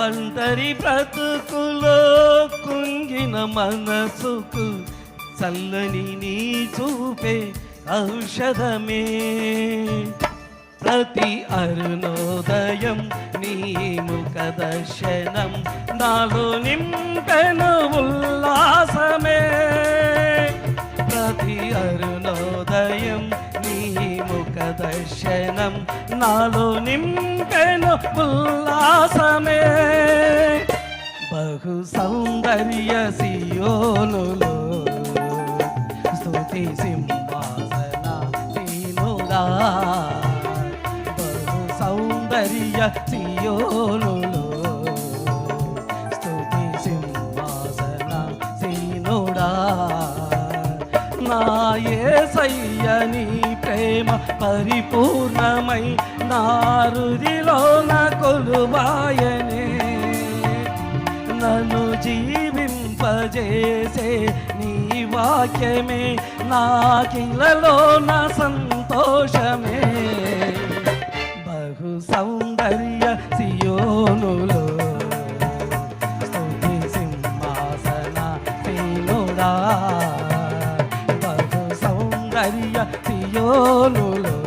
ఒంటరి బ్రతుకులో కుంగిన మనసుకు చల్లని నీ చూపే ఔషధమే. ప్రతి అరుణోదయం నీ ముఖ దర్శనం నాలో నింపెను ఉల్లాసమే. ప్రతి అరుణోదయం నీ ముఖ దర్శనం నాలో నింపెను ఉల్లాసమే. బహు సౌందర్య సియోనులో స్తుతి సింహాసన సీనుడా. బహు సౌందర్య సియోనులో స్తుతి సింహాసన సీనుడా. నా యేసయ్య నీ ప్రేమ పరిపూర్ణమై నా హృదిలో నా కొలువాయనే. నన్ను జీవింపజేసే నీ వాక్యమే నాకిలలో నా సంతోషమే. బహు సౌందర్య సియోనులో స్తుతి సింహాసన సీనుడా. బహు సౌందర్య సియోనులో